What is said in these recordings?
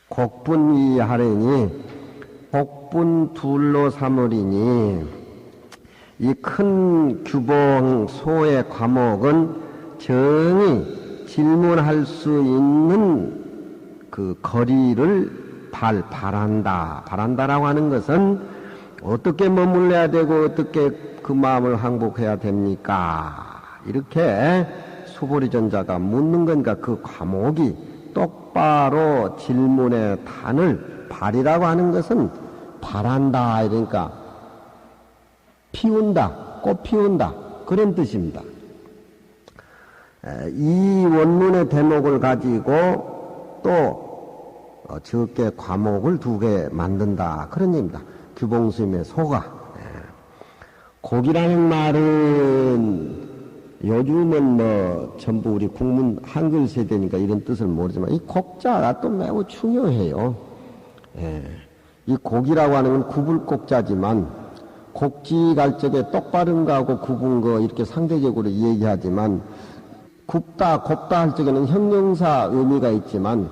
곡분위하려니 곡분 둘로 삼으리니 이 큰 규봉 소의 과목은 정히 질문할 수 있는 그 거리를 바란다라고 하는 것은 어떻게 머물러야 되고 어떻게 그 마음을 항복해야 됩니까? 이렇게 수보리전자가 묻는 거니까 그 과목이 똑바로 질문의 단을 발이라고 하는 것은 바란다 이러니까 피운다, 꽃 피운다 그런 뜻입니다. 이 원문의 대목을 가지고 또 적게 과목을 2개 만든다 그런 얘기입니다. 규봉스님의 소가. 곡이라는 말은 요즘은 뭐 전부 우리 국문 한글 세대니까 이런 뜻을 모르지만 이 곡자가 또 매우 중요해요. 이 곡이라고 하는 건 구불곡자지만 곡지 갈 적에 똑바른가 하고 굽은 거 이렇게 상대적으로 얘기하지만 굽다 곱다 할 적에는 형용사 의미가 있지만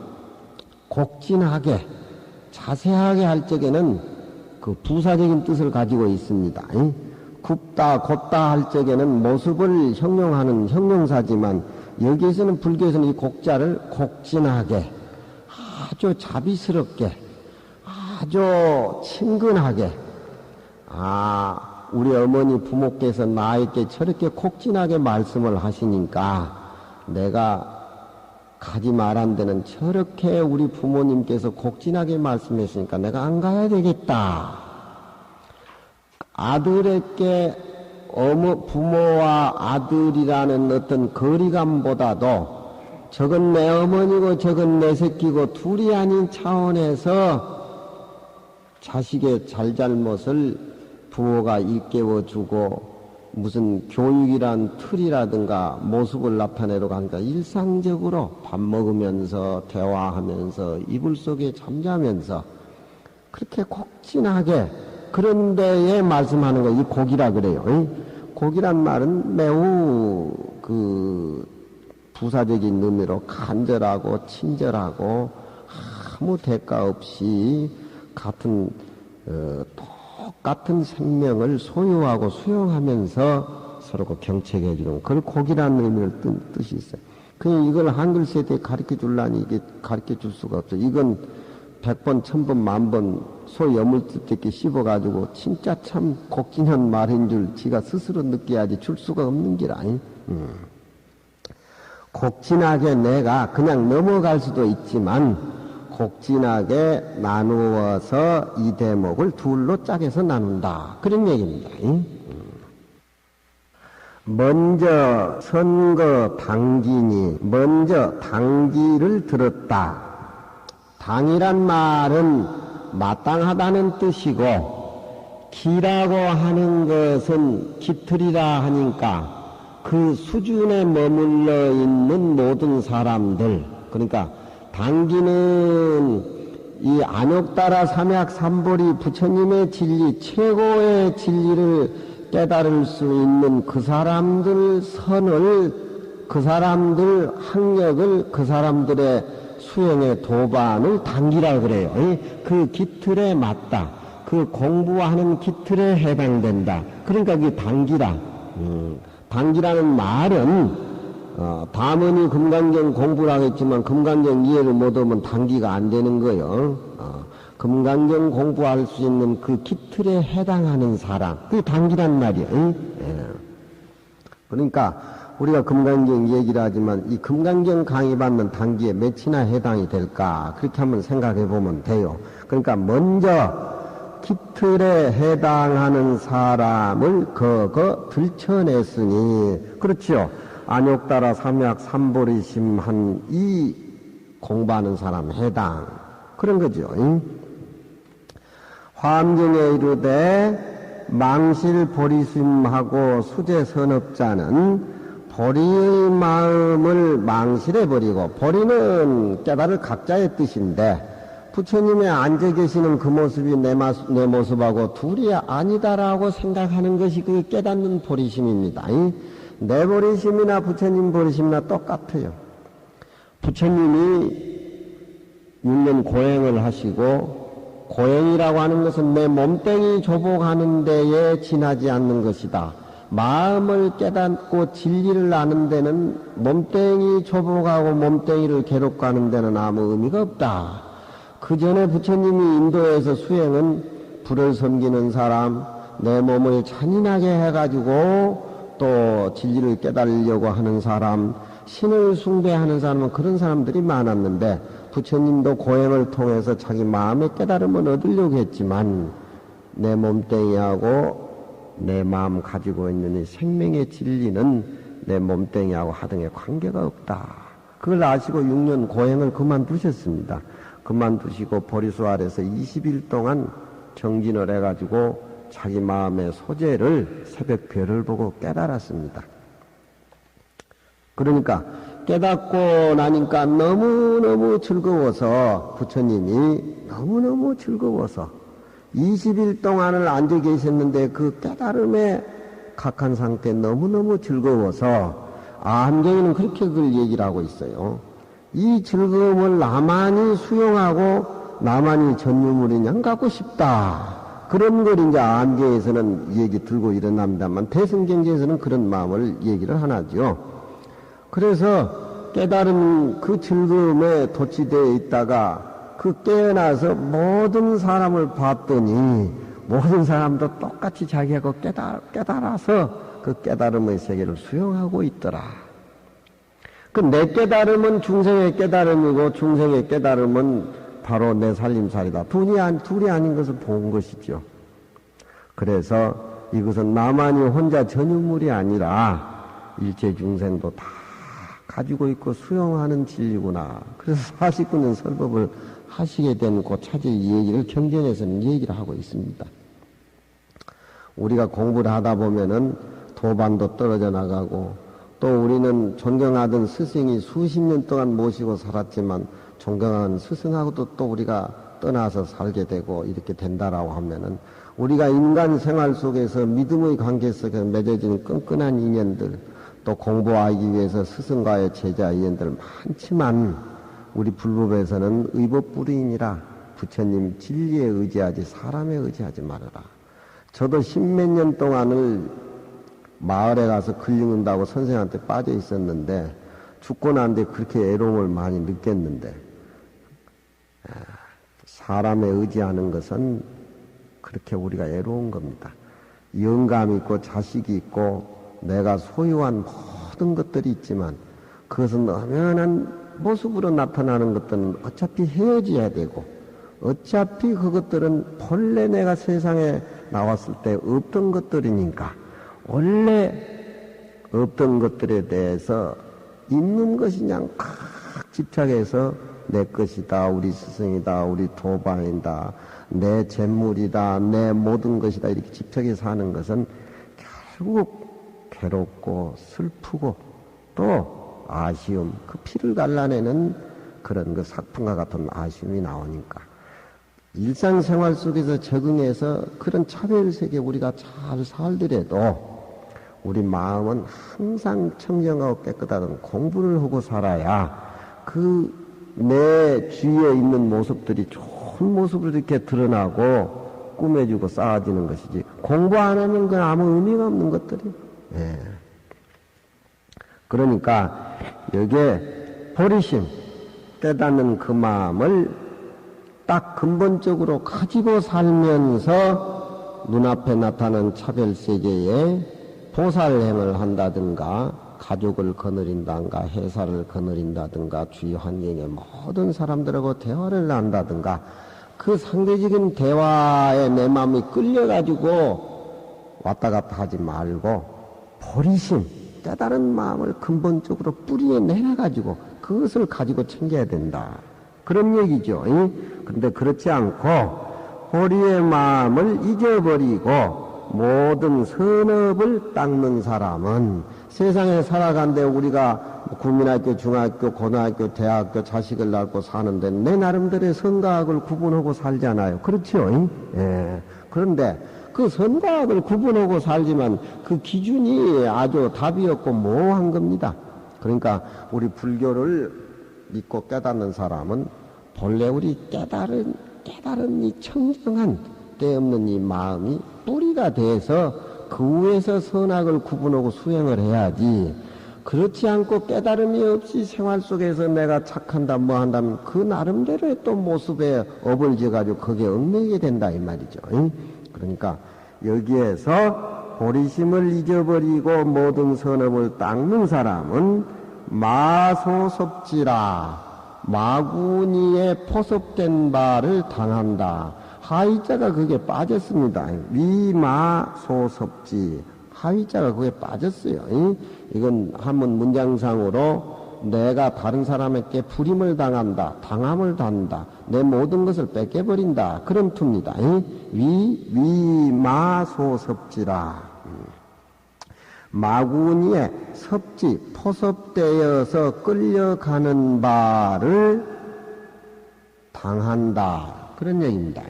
곡진하게 자세하게 할 적에는 그 부사적인 뜻을 가지고 있습니다. 굽다 곱다 할 적에는 모습을 형용하는 형용사지만 여기에서는 불교에서는 이 곡자를 곡진하게 아주 자비스럽게 아주 친근하게 우리 어머니 부모께서 나에게 저렇게 곡진하게 말씀을 하시니까 내가 가지 말한 데는 저렇게 우리 부모님께서 곡진하게 말씀했으니까 내가 안 가야 되겠다. 아들에게 부모와 아들이라는 어떤 거리감보다도 저건 내 어머니고 저건 내 새끼고 둘이 아닌 차원에서 자식의 잘잘못을 부모가 일깨워주고 무슨 교육이란 틀이라든가 모습을 나타내려고 하니까 일상적으로 밥 먹으면서 대화하면서 이불 속에 잠자면서 그렇게 곡진하게 그런 데에 말씀하는 거 이 곡이라 그래요. 곡이란 말은 매우 그 부사적인 의미로 간절하고 친절하고 아무 대가 없이 똑같은 생명을 소유하고 수용하면서 서로 경책해 주는 그걸 곡이라는 의미를 뜻이 있어요. 그냥 이걸 한글 세대에 가르쳐 주려니 이게 가르쳐 줄 수가 없어요. 이건 100번, 1000번, 10,000번 소 여물뜯게 씹어가지고 진짜 참 곡진한 말인 줄 지가 스스로 느껴야지 줄 수가 없는 길 아니? 곡진하게 내가 그냥 넘어갈 수도 있지만 곡진하게 나누어서 이 대목을 둘로 짝해서 나눈다. 그런 얘기입니다. 먼저 선거 당기니 먼저 당기를 들었다. 당이란 말은 마땅하다는 뜻이고 기라고 하는 것은 깃틀이라 하니까 그 수준에 머물러 있는 모든 사람들 그러니까 당기는 이 안욕따라 삼약삼보리 부처님의 진리 최고의 진리를 깨달을 수 있는 그 사람들 선을 그 사람들 학력을 그 사람들의 수행의 도반을 당기라 그래요. 그 깃틀에 맞다. 그 공부하는 깃틀에 해당된다. 그러니까 그게 당기라. 당기라는 말은 다문이 금강경 공부를 하겠지만 금강경 이해를 못하면 당기가 안 되는 거예요. 금강경 공부할 수 있는 그 깃틀에 해당하는 사람, 그게 당기란 말이에요. 그러니까 우리가 금강경 얘기를 하지만 이 금강경 강의받는 단기에 몇이나 해당이 될까 그렇게 한번 생각해 보면 돼요. 그러니까 먼저 깃틀에 해당하는 사람을 들춰냈으니 그렇지요. 안욕따라 삼약 삼보리심한 이 공부하는 사람 해당 그런 거죠. 화엄경에 이르되 망실 보리심하고 수제 선업자는 보리의 마음을 망실해버리고 보리는 깨달을 각자의 뜻인데 부처님의 앉아 계시는 그 모습이 내 모습하고 둘이 아니다라고 생각하는 것이 그 깨닫는 보리심입니다. 내 보리심이나 부처님 보리심이나 똑같아요. 부처님이 6년 고행을 하시고, 고행이라고 하는 것은 내 몸뚱이 조복하는 데에 지나지 않는 것이다. 마음을 깨닫고 진리를 아는 데는 몸뚱이 조복하고 몸뚱이를 괴롭고 하는 데는 아무 의미가 없다. 그 전에 부처님이 인도에서 수행은 불을 섬기는 사람, 내 몸을 잔인하게 해가지고 또 진리를 깨달으려고 하는 사람, 신을 숭배하는 사람은 그런 사람들이 많았는데, 부처님도 고행을 통해서 자기 마음의 깨달음을 얻으려고 했지만 내 몸뚱이하고 내 마음 가지고 있는 이 생명의 진리는 내 몸뚱이하고 하등의 관계가 없다. 그걸 아시고 6년 고행을 그만두셨습니다. 그만두시고 보리수 아래서 20일 동안 정진을 해가지고 자기 마음의 소재를 새벽 별을 보고 깨달았습니다. 그러니까 깨닫고 나니까 너무너무 즐거워서, 부처님이 너무너무 즐거워서 20일 동안을 앉아 계셨는데 그 깨달음에 각한 상태 너무너무 즐거워서, 암경에는 그렇게 그걸 얘기를 하고 있어요. 이 즐거움을 나만이 수용하고 나만이 전유물이냐 갖고 싶다. 그런 걸 이제 암경에서는 얘기 들고 일어납니다만, 대승경제에서는 그런 마음을 얘기를 하나죠. 그래서 깨달은 그 즐거움에 도취되어 있다가 그 깨어나서 모든 사람을 봤더니 모든 사람도 똑같이 자기하고 깨달아서 그 깨달음의 세계를 수용하고 있더라. 그 내 깨달음은 중생의 깨달음이고 중생의 깨달음은 바로 내 살림살이다. 둘이 아닌 것을 본 것이죠. 그래서 이것은 나만이 혼자 전유물이 아니라 일체 중생도 다 가지고 있고 수용하는 진리구나. 그래서 49년 설법을 하시게 된 그 차제의 얘기를 경전에서는 얘기를 하고 있습니다. 우리가 공부를 하다 보면은 도반도 떨어져 나가고, 또 우리는 존경하던 스승이 수십 년 동안 모시고 살았지만 존경하는 스승하고도 또 우리가 떠나서 살게 되고 이렇게 된다라고 하면은, 우리가 인간 생활 속에서 믿음의 관계 속에서 맺어지는 끈끈한 인연들, 또 공부하기 위해서 스승과의 제자 인연들 많지만, 우리 불법에서는 의법불이니라, 부처님 진리에 의지하지 사람에 의지하지 말아라. 저도 십몇 년 동안을 마을에 가서 글 읽는다고 선생한테 빠져 있었는데, 죽고 난 뒤에 그렇게 애로움을 많이 느꼈는데, 사람에 의지하는 것은 그렇게 우리가 애로운 겁니다. 영감 있고 자식이 있고 내가 소유한 모든 것들이 있지만, 그것은 엄연한 모습으로 나타나는 것들은 어차피 헤어져야 되고, 어차피 그것들은 본래 내가 세상에 나왔을 때 없던 것들이니까, 원래 없던 것들에 대해서 있는 것이냐 꽉 집착해서 내 것이다, 우리 스승이다, 우리 도반이다, 내 재물이다, 내 모든 것이다 이렇게 집착해서 사는 것은 결국 괴롭고 슬프고 또 아쉬움, 그 피를 갈라내는 그런 그 사품과 같은 아쉬움이 나오니까, 일상생활 속에서 적응해서 그런 차별세계 우리가 잘 살더라도 우리 마음은 항상 청정하고 깨끗하던 공부를 하고 살아야 그 내 주위에 있는 모습들이 좋은 모습으로 이렇게 드러나고 꾸며주고 쌓아지는 것이지, 공부 안 하면 그건 아무 의미가 없는 것들이. 예. 그러니까 여기에 보리심, 깨닫는 그 마음을 딱 근본적으로 가지고 살면서 눈앞에 나타나는 차별세계에 보살행을 한다든가, 가족을 거느린다든가, 회사를 거느린다든가, 주위 환경의 모든 사람들하고 대화를 한다든가, 그 상대적인 대화에 내 마음이 끌려가지고 왔다 갔다 하지 말고, 보리심, 깨달은 마음을 근본적으로 뿌리에 내려가지고 그것을 가지고 챙겨야 된다. 그런 얘기죠. 근데 그렇지 않고 보리의 마음을 잊어버리고 모든 선업을 닦는 사람은, 세상에 살아간데 우리가 국민학교, 중학교, 고등학교, 대학교 자식을 낳고 사는데 내 나름대로의 선과학을 구분하고 살잖아요. 그렇죠? 예. 그런데 그 선과학을 구분하고 살지만 그 기준이 아주 답이 없고 모호한 겁니다. 그러니까 우리 불교를 믿고 깨닫는 사람은 본래 우리 깨달은 이 청정한 때없는 이 마음이 뿌리가 돼서 그 위에서 선악을 구분하고 수행을 해야지. 그렇지 않고 깨달음이 없이 생활 속에서 내가 착한다 뭐 한다면 그 나름대로의 또 모습에 업을 지어가지고 거기에 얽매이게 된다 이 말이죠. 그러니까 여기에서 보리심을 잊어버리고 모든 선업을 닦는 사람은 마소섭지라 마구니에 포섭된 바를 당한다. 하위자가 그게 빠졌습니다. 위마소섭지 하위자가 그게 빠졌어요. 이건 한문 문장상으로 내가 다른 사람에게 불임을 당한다, 당함을 당한다, 내 모든 것을 뺏겨버린다 그런 투입니다. 위마소섭지라 마구니에 섭지 포섭되어서 끌려가는 바를 당한다 그런 얘기입니다.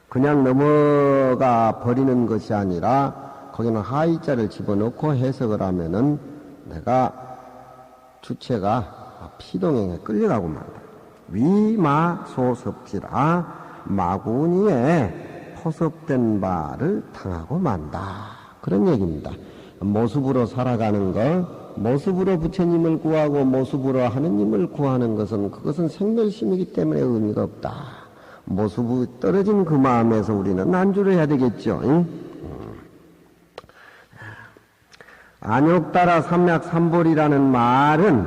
그냥 넘어가 버리는 것이 아니라 거기는 하이자를 집어넣고 해석을 하면은 내가 주체가 피동행에 끌려가고 말다. 위마소섭지라 마구니에 포섭된 바를 당하고 만다. 그런 얘기입니다. 모습으로 살아가는 것, 모습으로 부처님을 구하고 모습으로 하느님을 구하는 것은 그것은 생멸심이기 때문에 의미가 없다. 모습이 떨어진 그 마음에서 우리는 난주를 해야 되겠죠. 안욕따라 삼약삼볼이라는 말은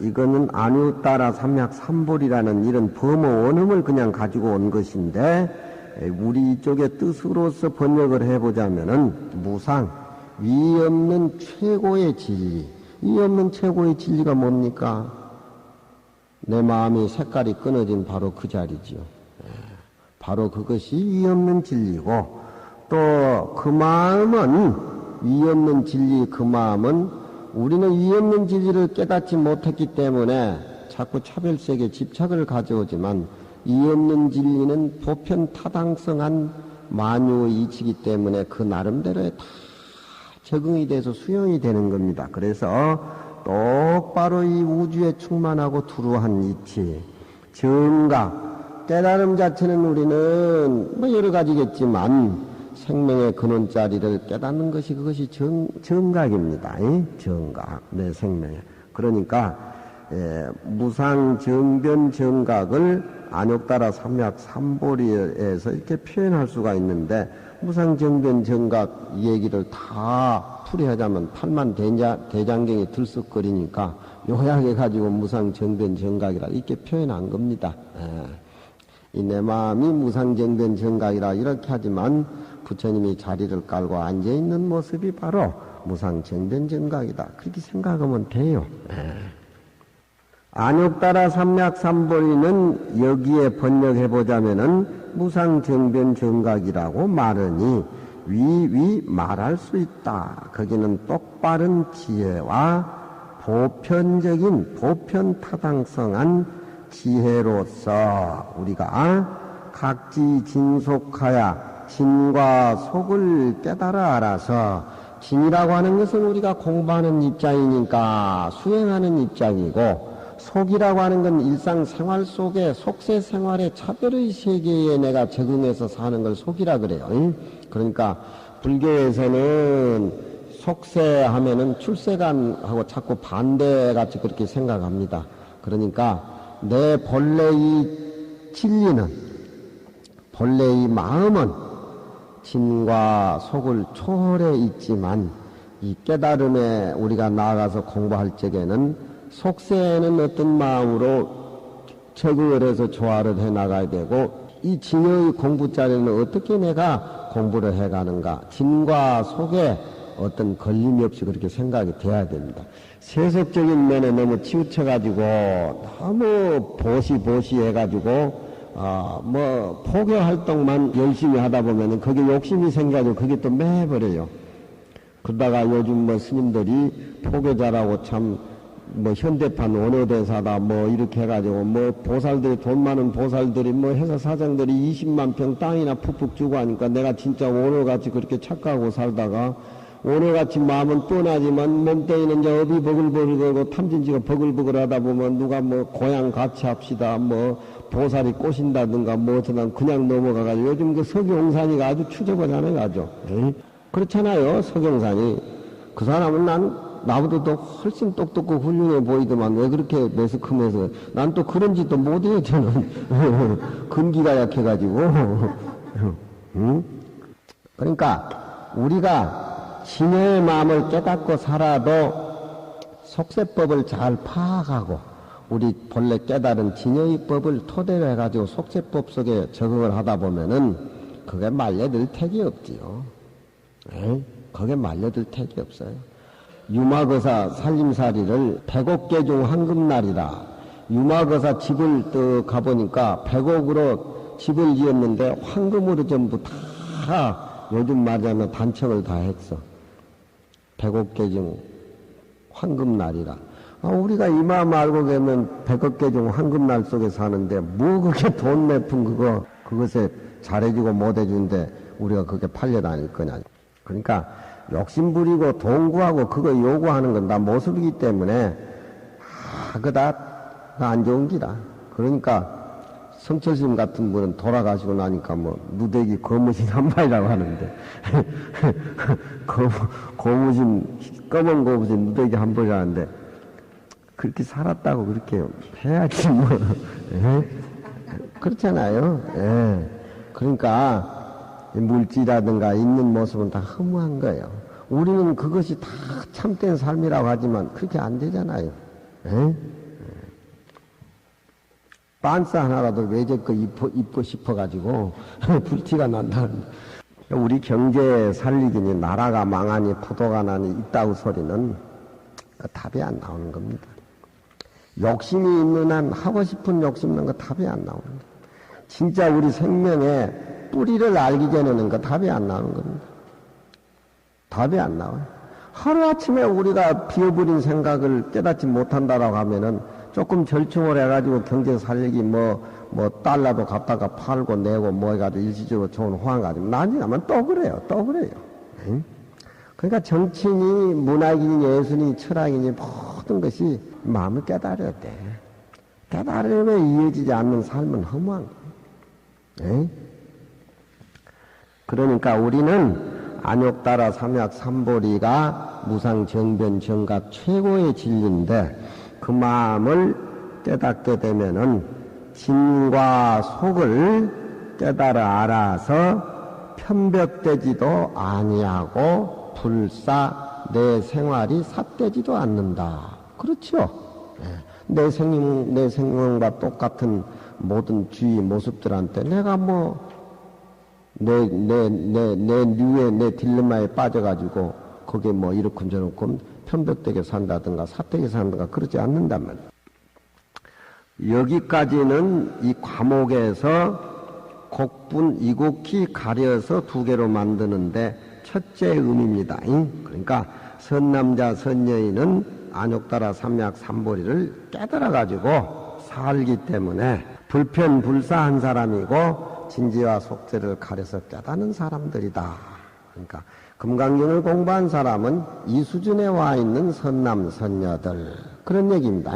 이거는 안욕따라 삼약삼볼이라는 이런 범어 원음을 그냥 가지고 온 것인데 우리 이쪽의 뜻으로서 번역을 해보자면은 무상 위 없는 최고의 진리. 위 없는 최고의 진리가 뭡니까? 내 마음이 색깔이 끊어진 바로 그 자리지요. 바로 그것이 위 없는 진리고 또 그 마음은 위 없는 진리 그 마음은 우리는 위 없는 진리를 깨닫지 못했기 때문에 자꾸 차별색에 집착을 가져오지만 위 없는 진리는 보편 타당성한 만유의 이치이기 때문에 그 나름대로의 다 적응이 돼서 수용이 되는 겁니다. 그래서 똑바로 이 우주에 충만하고 두루한 이치, 정각, 깨달음 자체는 우리는 뭐 여러 가지겠지만 생명의 근원자리를 깨닫는 것이 그것이 정각입니다. 정각, 내 생명에. 그러니까 무상 정변 정각을 안욕따라 삼약삼보리에서 이렇게 표현할 수가 있는데 무상 정변 정각 얘기를 다 풀이하자면 팔만 대장경이 들썩거리니까 요약해가지고 무상 정변 정각이라 이렇게 표현한 겁니다. 이 내 마음이 무상 정변 정각이라 이렇게 하지만 부처님이 자리를 깔고 앉아있는 모습이 바로 무상 정변 정각이다. 그렇게 생각하면 돼요. 안욕따라 삼약삼보리는 여기에 번역해보자면은 무상정변 정각이라고 말하니 위 말할 수 있다. 거기는 똑바른 지혜와 보편적인 보편타당성한 지혜로서 우리가 각지 진속하여 진과 속을 깨달아 알아서 진이라고 하는 것은 우리가 공부하는 입장이니까 수행하는 입장이고 속이라고 하는 건 일상생활 속에 속세생활의 차별의 세계에 내가 적응해서 사는 걸 속이라 그래요. 그러니까 불교에서는 속세하면은 출세간하고 자꾸 반대같이 그렇게 생각합니다. 그러니까 내 본래의 진리는 본래의 마음은 진과 속을 초월해 있지만 이 깨달음에 우리가 나아가서 공부할 적에는 속세에는 어떤 마음으로 적응을 해서 조화를 해 나가야 되고 이 진여의 공부 자리는 어떻게 내가 공부를 해 가는가 진과 속에 어떤 걸림이 없이 그렇게 생각이 돼야 됩니다. 세속적인 면에 너무 치우쳐 가지고 너무 보시 해 가지고 뭐 포교 활동만 열심히 하다 보면은 거기에 욕심이 생겨가지고 그게 또 매버려요. 그러다가 요즘 뭐 스님들이 포교자라고 참 뭐 현대판 원어대사다 뭐 이렇게 해가지고 뭐 보살들이 돈 많은 보살들이 뭐 회사 사장들이 20만 평 땅이나 푹푹 주고 하니까 내가 진짜 원어같이 그렇게 착각하고 살다가 오늘같이 마음은 뻔하지만 몸뚱이는 이제 업이 버글버글거리고 탐진지가 버글버글 하다 보면 누가 뭐 고향 같이 합시다 뭐 보살이 꼬신다든가 뭐 어쩌다 그냥 넘어가가지고 요즘 그 석용산이가 아주 추적하잖아요 아주. 에이? 그렇잖아요 석용산이. 그 사람은 나보다 더 훨씬 똑똑하고 훌륭해 보이더만 왜 그렇게 매스컴해서 난 또 그런 짓도 못해요 저는. 근기가 약해가지고. 응? 그러니까 우리가 진여의 마음을 깨닫고 살아도 속세법을 잘 파악하고 우리 본래 깨달은 진여의 법을 토대로 해가지고 속세법 속에 적응을 하다 보면은 그게 말려들 택이 없지요. 에? 그게 말려들 택이 없어요. 유마거사 살림살이를 100억 중 황금날이라 유마거사 집을 또 가보니까 100억으로 집을 지었는데 황금으로 전부 다 요즘 말하자면 단청을 다 했어. 100억 중 황금날이라. 우리가 이 마음 알고 계면 100억 중 황금날 속에 사는데 뭐 그렇게 돈 내푼 그것에 잘해주고 못해주는데 우리가 그렇게 팔려다닐 거냐. 그러니까 욕심부리고 동구하고 그거 요구하는 건 다 모습이기 때문에 그거 다 안 좋은 기라. 그러니까 성철스님 같은 분은 돌아가시고 나니까 뭐 누대기 거무신 한 마리라고 하는데 고무신 검은 고무신 누대기 한 벌이라는데 그렇게 살았다고 그렇게 해야지 뭐. 그렇잖아요. 예. 그러니까 물질이라든가 있는 모습은 다 허무한 거예요. 우리는 그것이 다 참된 삶이라고 하지만 그렇게 안 되잖아요. 예? 빤스 하나라도 외제거 입고 싶어가지고 불티가 난다는. 우리 경제 살리기니 나라가 망하니 포도가 나니 이따구 소리는 답이 안 나오는 겁니다. 욕심이 있는 한 하고 싶은 욕심 있는 거 답이 안 나옵니다. 진짜 우리 생명의 뿌리를 알기 전에는 그 답이 안 나오는 겁니다. 답이 안 나와요. 하루아침에 우리가 비어버린 생각을 깨닫지 못한다라고 하면은 조금 절충을 해가지고 경제 살리기 뭐 달러도 갖다가 팔고 내고 뭐 해가지고 일시적으로 좋은 호황 가지고 나중에 또 그래요. 응? 그러니까 정치니 문학이니 예술이니 철학이니 모든 것이 마음을 깨달아야 돼. 깨달으면 이어지지 않는 삶은 허무한 거예요. 그러니까 우리는 안욕따라 삼약 삼보리가 무상정변 정각 최고의 진리인데 그 마음을 깨닫게 되면은 진과 속을 깨달아 알아서 편벽되지도 아니하고 불사 내 생활이 삿되지도 않는다. 그렇죠? 내 생명과 똑같은 모든 주위 모습들한테 내가 뭐 내 류에 내 딜레마에 빠져가지고 거기에 뭐 이렇고 편벽되게 산다든가 사택에 산다든가 그러지 않는단 말이에요. 여기까지는 이 과목에서 곡분 이곡히 가려서 두 개로 만드는데 첫째 의미입니다. 그러니까 선남자 선여인은 안욕따라 삼약 삼보리를 깨달아가지고 살기 때문에 불편불사한 사람이고 진지와 속죄를 가려서 깨닫는 사람들이다. 그러니까 금강경을 공부한 사람은 이 수준에 와 있는 선남 선녀들 그런 얘기입니다.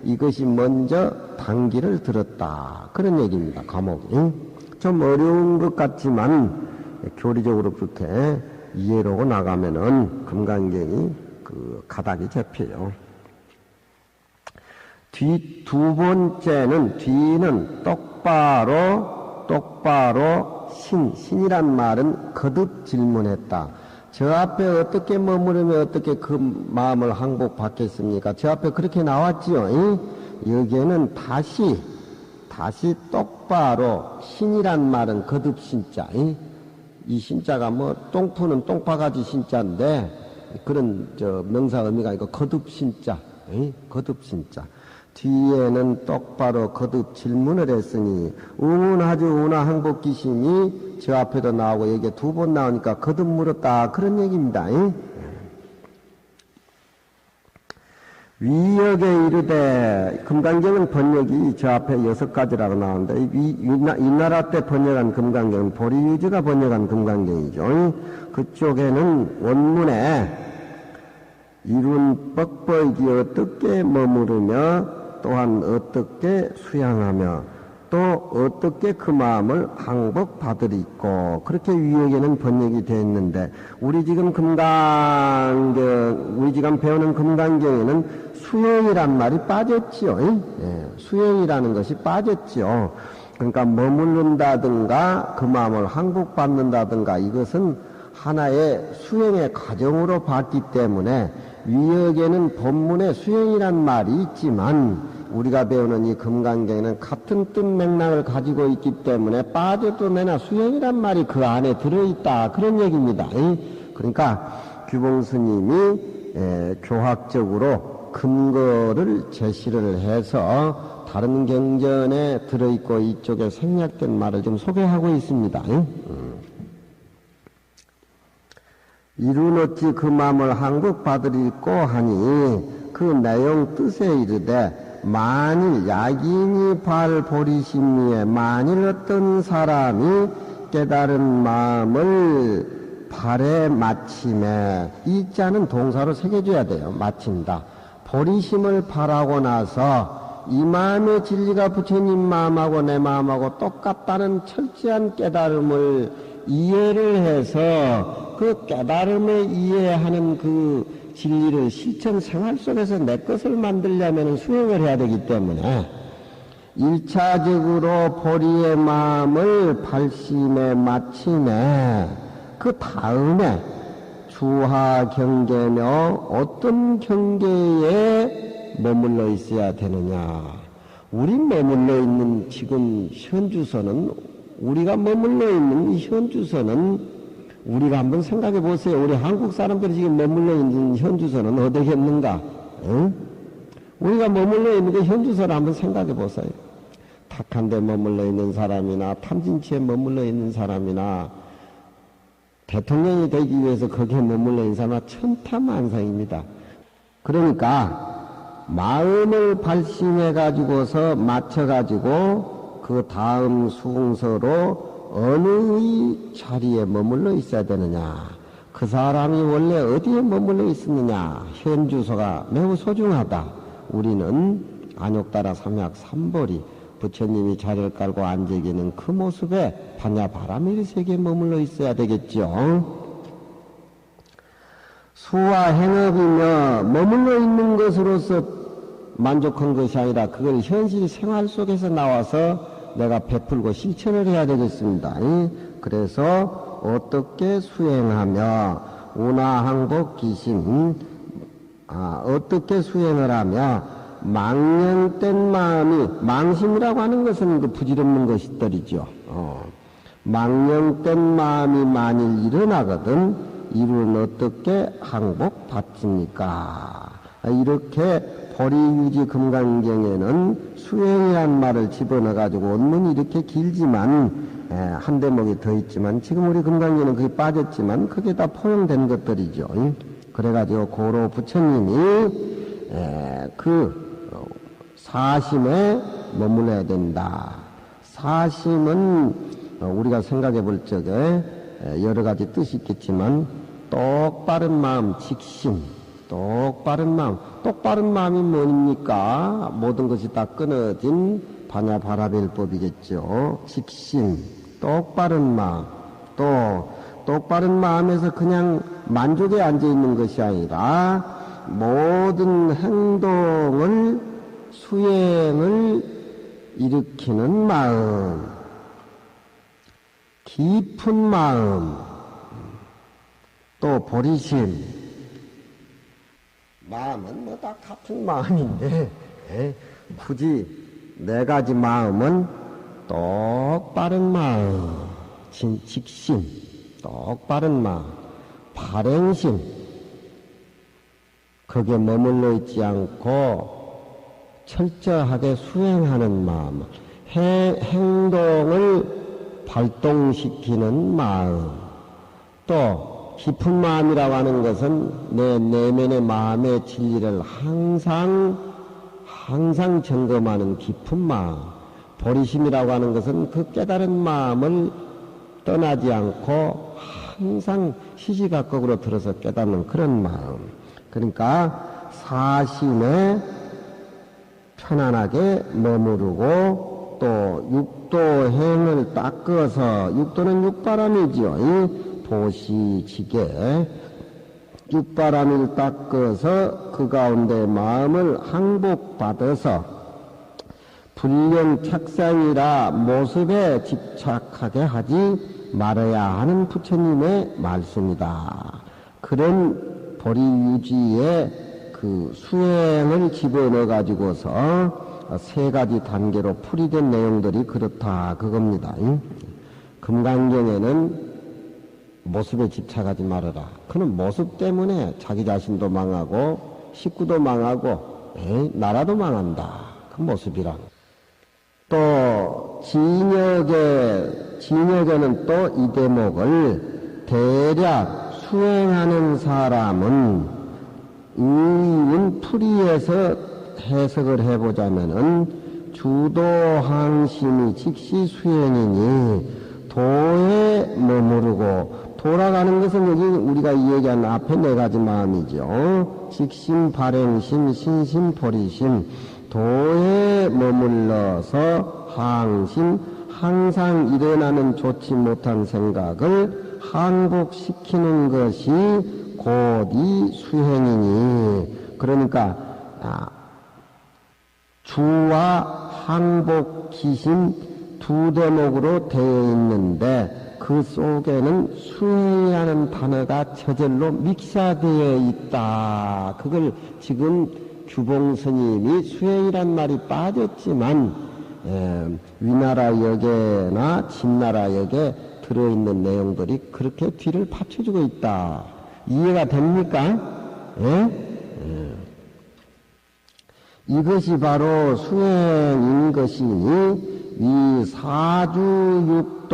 이것이 먼저 단기를 들었다. 그런 얘기입니다. 과목이 좀 어려운 것 같지만 교리적으로 그렇게 이해하고 나가면은 금강경이 그 가닥이 잡혀요. 두 번째는 뒤는 똑바로 신이란 말은 거듭 질문했다. 저 앞에 어떻게 머무르면 어떻게 그 마음을 항복받겠습니까? 저 앞에 그렇게 나왔지요. 여기에는 다시 똑바로 신이란 말은 거듭 신자. 이 신자가 뭐 똥푸는 똥바가지 신자인데 그런 명사 의미가 아니고 거듭 신자. 거듭 신자. 뒤에는 똑바로 거듭 질문을 했으니 응운하지 우나 항복기심이 저 앞에도 나오고 여기에 두 번 나오니까 거듭 물었다 그런 얘기입니다. 위역에 이르되, 금강경은 번역이 저 앞에 6가지라고 나오는데, 이 나라 때 번역한 금강경은 보리유지가 번역한 금강경이죠. 그쪽에는 원문에 이룬 뻑뻑이 어떻게 머무르며 또한 어떻게 수양하며 또 어떻게 그 마음을 항복받으리꼬, 그렇게 위역에는 번역이 되어 있는데, 우리 지금 배우는 금강경에는 수행이란 말이 빠졌지요. 예, 수행이라는 것이 빠졌지요. 그러니까 머무른다든가 그 마음을 항복받는다든가 이것은 하나의 수행의 과정으로 봤기 때문에 위역에는 본문에 수행이란 말이 있지만 우리가 배우는 이 금강경에는 같은 뜻 맥락을 가지고 있기 때문에 빠져도 내나 수행이란 말이 그 안에 들어있다, 그런 얘기입니다. 그러니까 규봉 스님이 교학적으로 근거를 제시를 해서 다른 경전에 들어있고 이쪽에 생략된 말을 좀 소개하고 있습니다. 이룬 어찌 그 마음을 항복받으리꼬 하니, 그 내용 뜻에 이르되, 만일 야긴이 발보리심리에 만일 어떤 사람이 깨달은 마음을 발에 마침에, 이 자는 동사로 새겨줘야 돼요. 마친다. 보리심을 발하고 나서 이 마음의 진리가 부처님 마음하고 내 마음하고 똑같다는 철저한 깨달음을 이해를 해서 그 깨달음을 이해하는 그 진리를 실천 생활 속에서 내 것을 만들려면 수행을 해야 되기 때문에 1차적으로 보리의 마음을 발심에 마침에 그 다음에 주하 경계며 어떤 경계에 머물러 있어야 되느냐. 우리 머물러 있는 지금 현주소는, 우리가 머물러 있는 이 현주소는 우리가 한번 생각해 보세요. 우리 한국 사람들이 지금 머물러 있는 현주소는 어디겠는가? 응? 우리가 머물러 있는 그 현주소를 한번 생각해 보세요. 탁한 데 머물러 있는 사람이나 탐진치에 머물러 있는 사람이나 대통령이 되기 위해서 거기에 머물러 있는 사람은 천타만상입니다. 그러니까 마음을 발심해 가지고서 맞춰 가지고 그 다음 순서로 어느 자리에 머물러 있어야 되느냐, 그 사람이 원래 어디에 머물러 있었느냐, 현주소가 매우 소중하다. 우리는 안욕따라 삼약 삼보리 부처님이 자리를 깔고 앉아 계는 그 모습에 반야 바라밀 세계에 머물러 있어야 되겠죠. 수와 행업이며 머물러 있는 것으로서 만족한 것이 아니라 그걸 현실 생활 속에서 나와서 내가 베풀고 실천을 해야 되겠습니다. 그래서 어떻게 수행하며 운하항복 기심, 어떻게 수행을 하며 망령된 마음이, 망심이라고 하는 것은 그 부질없는 것들이죠. 망령된 마음이 만일 일어나거든 이를 어떻게 항복받습니까? 이렇게 보리유지 금강경에는 수행이란 말을 집어넣어가지고 원문이 이렇게 길지만 한 대목이 더 있지만 지금 우리 금강경에는 그게 빠졌지만 그게 다 포용된 것들이죠. 그래가지고 고로 부처님이 그 사심에 머물러야 된다. 사심은 우리가 생각해 볼 적에 여러 가지 뜻이 있겠지만 똑바른 마음, 직심, 똑바른 마음. 똑바른 마음이 뭡니까? 모든 것이 다 끊어진 반야바라벨법이겠죠. 직심, 똑바른 마음. 또 똑바른 마음에서 그냥 만족에 앉아 있는 것이 아니라 모든 행동을, 수행을 일으키는 마음, 깊은 마음, 또 보리심. 마음은 뭐 다 같은 마음인데 굳이 네 가지 마음은 똑바른 마음, 직심, 똑바른 마음, 발행심, 거기에 머물러 있지 않고 철저하게 수행하는 마음, 행동을 발동시키는 마음, 또 깊은 마음이라고 하는 것은 내 내면의 마음의 진리를 항상 점검하는 깊은 마음. 보리심이라고 하는 것은 그 깨달은 마음을 떠나지 않고 항상 시시각각으로 들어서 깨닫는 그런 마음. 그러니까 사심에 편안하게 머무르고 또 육도행을 닦아서, 육도는 육바람이지요. 이 도시지게 육바람을 닦아서 그 가운데 마음을 항복받아서 불령 착상이라 모습에 집착하게 하지 말아야 하는 부처님의 말씀이다. 그런 보리유지의 그 수행을 집어넣어 가지고서 세 가지 단계로 풀이된 내용들이 그렇다 그겁니다. 금강경에는 모습에 집착하지 말아라. 그는 모습 때문에 자기 자신도 망하고 식구도 망하고 나라도 망한다. 그 모습이란. 또 진역에는 또 이 대목을 대략 수행하는 사람은 의인 풀이해서 해석을 해보자면은 주도항심이 즉시 수행이니 도에 머무르고, 돌아가는 것은 여기 우리가 얘기한 앞에 네 가지 마음이죠. 직심, 발행심, 신심, 보리심. 도에 머물러서 항심, 항상 일어나는 좋지 못한 생각을 항복시키는 것이 곧 이 수행이니. 그러니까 주와 항복, 기심 두 대목으로 되어 있는데 그 속에는 수행이라는 단어가 저절로 믹사되어 있다. 그걸 지금 규봉 스님이 수행이란 말이 빠졌지만 위나라 역에나 진나라 역에 들어있는 내용들이 그렇게 뒤를 받쳐주고 있다. 이해가 됩니까? 이것이 바로 수행인 것이니 이 사주육도를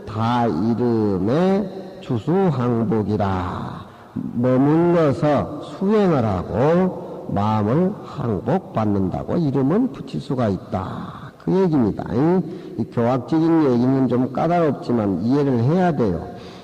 다 이름에 주수항복이라. 머물러서 수행을 하고 마음을 항복받는다고 이름을 붙일 수가 있다. 그 얘기입니다. 이 교학적인 얘기는 좀 까다롭지만 이해를 해야 돼요.